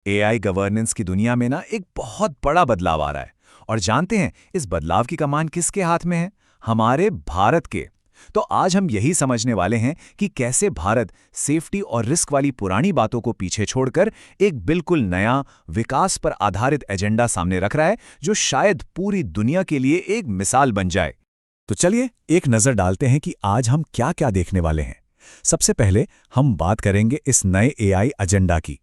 AI governance की दुनिया में ना एक बहुत बड़ा बदलाव आ रहा है। और जानते हैं इस बदलाव की कमान किसके हाथ में है? हमारे भारत के। तो आज हम यही समझने वाले हैं कि कैसे भारत सेफ्टी और रिस्क वाली पुरानी बातों को पीछे छोड़कर एक बिल्कुल नया विकास पर आधारित एजेंडा सामने रख रहा है, जो शायद पूरी दुनिया के लिए एक मिसाल बन जाए। तो चलिए एक नजर डालते हैं कि आज हम क्या क्या देखने वाले हैं। सबसे पहले हम बात करेंगे इस नए एआई एजेंडा की।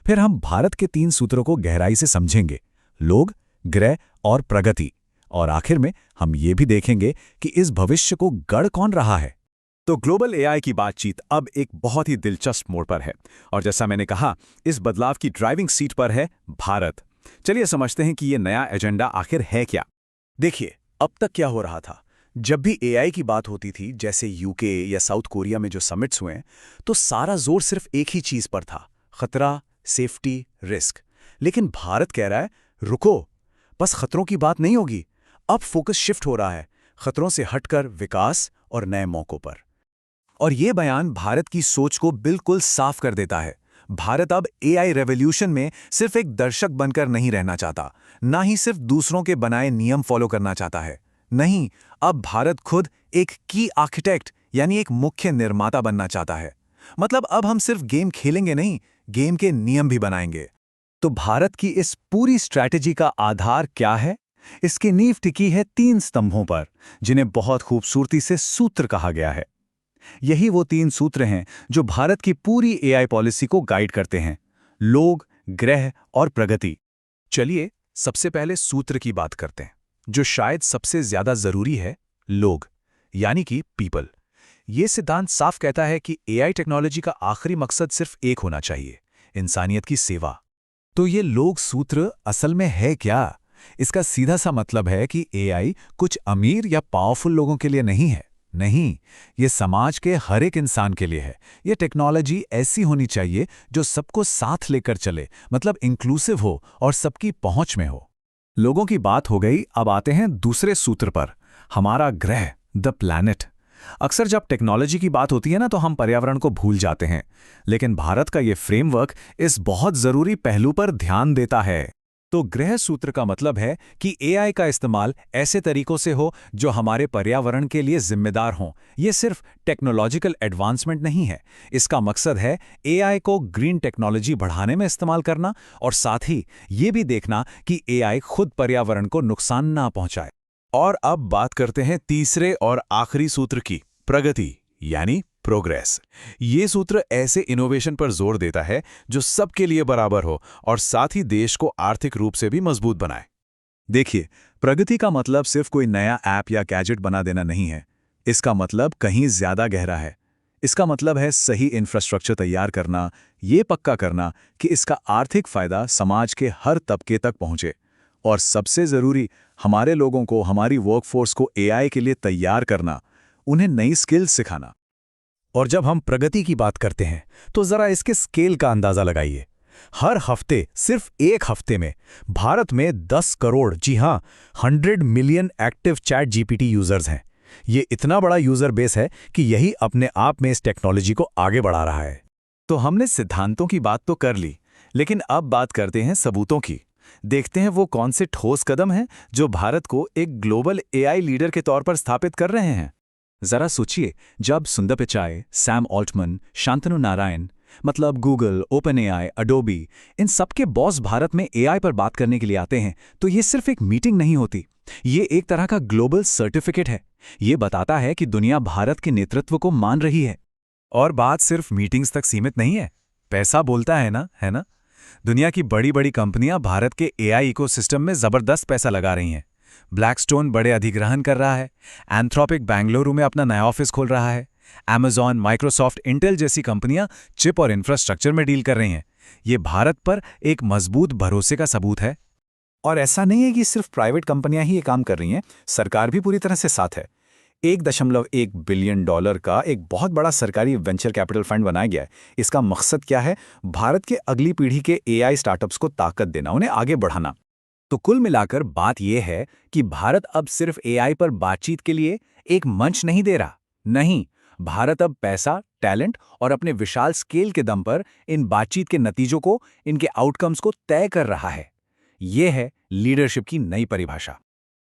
फिर हम भारत के 3 सूत्रों को गहराई से समझेंगे: लोग, ग्रह और प्रगति। और आखिर में हम ये भी देखेंगे कि इस भविष्य को गढ़ कौन रहा है। तो ग्लोबल एआई की बातचीत अब एक बहुत ही दिलचस्प मोड़ पर है, और जैसा मैंने कहा, इस बदलाव की ड्राइविंग सीट पर है भारत। चलिए समझते हैं कि ये नया एजेंडा आखिर है क्या। देखिए, अब तक क्या हो रहा था। जब भी एआई की बात होती थी, जैसे यूके या साउथ कोरिया में जो समिट्स हुए, तो सारा जोर सिर्फ एक ही चीज पर था: खतरा, सेफ्टी, रिस्क। लेकिन भारत कह रहा है, रुको, बस खतरों की बात नहीं होगी। अब फोकस शिफ्ट हो रहा है खतरों से हटकर विकास और नए मौकों पर। और ये बयान भारत की सोच को बिल्कुल साफ कर देता है। भारत अब एआई रेवोल्यूशन में सिर्फ एक दर्शक बनकर नहीं रहना चाहता, ना ही सिर्फ दूसरों के बनाए नियम फॉलो करना चाहता है। नहीं, अब भारत खुद एक की आर्किटेक्ट यानी एक मुख्य निर्माता बनना चाहता है। मतलब अब हम सिर्फ गेम खेलेंगे नहीं, गेम के नियम भी बनाएंगे। तो भारत की इस पूरी स्ट्रैटेजी का आधार क्या है? इसकी नींव टिकी है 3 स्तंभों पर, जिन्हें बहुत खूबसूरती से सूत्र कहा गया है। यही वो 3 सूत्र हैं जो भारत की पूरी एआई पॉलिसी को गाइड करते हैं: लोग, ग्रह और प्रगति। चलिए सबसे पहले सूत्र की बात करते हैं, जो शायद सबसे ज्यादा जरूरी है: लोग, यानी कि पीपल। ये सिद्धांत साफ कहता है कि एआई टेक्नोलॉजी का आखिरी मकसद सिर्फ एक होना चाहिए: इंसानियत की सेवा। तो ये लोग सूत्र असल में है क्या? इसका सीधा सा मतलब है कि एआई कुछ अमीर या पावरफुल लोगों के लिए नहीं है। नहीं, ये समाज के हर एक इंसान के लिए है। ये टेक्नोलॉजी ऐसी होनी चाहिए जो सबको साथ लेकर चले, मतलब इंक्लूसिव हो और सबकी पहुंच में हो। लोगों की बात हो गई, अब आते हैं दूसरे सूत्र पर: हमारा ग्रह, द प्लैनेट। अक्सर जब टेक्नोलॉजी की बात होती है ना, तो हम पर्यावरण को भूल जाते हैं। लेकिन भारत का ये फ्रेमवर्क इस बहुत जरूरी पहलू पर ध्यान देता है। तो ग्रह सूत्र का मतलब है कि एआई का इस्तेमाल ऐसे तरीकों से हो जो हमारे पर्यावरण के लिए जिम्मेदार हों। ये सिर्फ टेक्नोलॉजिकल एडवांसमेंट नहीं है, इसका मकसद है एआई को ग्रीन टेक्नोलॉजी बढ़ाने में इस्तेमाल करना, और साथ ही ये भी देखना कि एआई खुद पर्यावरण को नुकसान ना पहुंचाए। और अब बात करते हैं तीसरे और आखिरी सूत्र की: प्रगति, यानी प्रोग्रेस। ये सूत्र ऐसे इनोवेशन पर जोर देता है जो सबके लिए बराबर हो और साथ ही देश को आर्थिक रूप से भी मजबूत बनाए। देखिए, प्रगति का मतलब सिर्फ कोई नया ऐप या गैजेट बना देना नहीं है। इसका मतलब कहीं ज्यादा गहरा है। इसका मतलब है सही इंफ्रास्ट्रक्चर तैयार करना, ये पक्का करना कि इसका आर्थिक फायदा समाज के हर तबके तक पहुंचे। और सबसे जरूरी, हमारे लोगों को, हमारी वर्कफोर्स को एआई के लिए तैयार करना, उन्हें नई स्किल्स सिखाना। और जब हम प्रगति की बात करते हैं, तो जरा इसके स्केल का अंदाजा लगाइए। हर हफ्ते, सिर्फ एक हफ्ते में भारत में 10 करोड़, जी हां, 100 million active chat GPT users हैं। ये इतना बड़ा यूजर बेस है कि यही अपने आप में इस टेक्नोलॉजी को आगे बढ़ा रहा है। तो हमने सिद्धांतों की बात तो कर ली, लेकिन अब बात करते हैं सबूतों की। देखते हैं वो कौन से ठोस कदम हैं जो भारत को एक ग्लोबल एआई लीडर के तौर पर स्थापित कर रहे हैं। जरा सोचिए, जब सुंदर पिचाई, सैम ऑल्टमैन, शांतनु नारायण, मतलब गूगल, ओपन एआई, अडोबी, इन सबके बॉस भारत में एआई पर बात करने के लिए आते हैं, तो ये सिर्फ एक मीटिंग नहीं होती। ये एक तरह का ग्लोबल सर्टिफिकेट है। ये बताता है कि दुनिया भारत के नेतृत्व को मान रही है। और बात सिर्फ मीटिंग्स तक सीमित नहीं है। पैसा बोलता है ना? दुनिया की बड़ी बड़ी कंपनियां भारत के एआई इकोसिस्टम में जबरदस्त पैसा लगा रही हैं। ब्लैकस्टोन बड़े अधिग्रहण कर रहा है, एंथ्रोपिक बेंगलुरु में अपना नया ऑफिस खोल रहा है, अमेजॉन, माइक्रोसॉफ्ट, इंटेल जैसी कंपनियां चिप और इंफ्रास्ट्रक्चर में डील कर रही हैं। ये भारत पर एक मजबूत भरोसे का सबूत है। और ऐसा नहीं है कि सिर्फ प्राइवेट कंपनियां ही ये काम कर रही हैं, सरकार भी पूरी तरह से साथ है। $1.1 बिलियन का एक बहुत बड़ा सरकारी वेंचर कैपिटल फंड बनाया गया है। इसका मकसद क्या है? भारत के अगली पीढ़ी के एआई स्टार्टअप्स को ताकत देना, उन्हें आगे बढ़ाना। तो कुल मिलाकर बात यह है कि भारत अब सिर्फ एआई पर बातचीत के लिए एक मंच नहीं दे रहा। नहीं, भारत अब पैसा, टैलेंट और अपने विशाल स्केल के दम पर इन बातचीत के नतीजों को, इनके आउटकम्स को तय कर रहा है। ये है लीडरशिप की नई परिभाषा।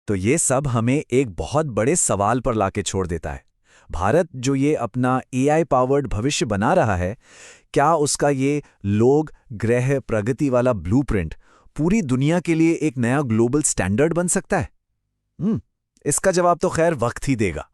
तो ये सब हमें एक बहुत बड़े सवाल पर लाके छोड़ देता है। भारत जो ये अपना एआई पावर्ड भविष्य बना रहा है, क्या उसका ये लोग ग्रह प्रगति वाला ब्लूप्रिंट पूरी दुनिया के लिए एक नया ग्लोबल स्टैंडर्ड बन सकता है? इसका जवाब तो खैर वक्त ही देगा।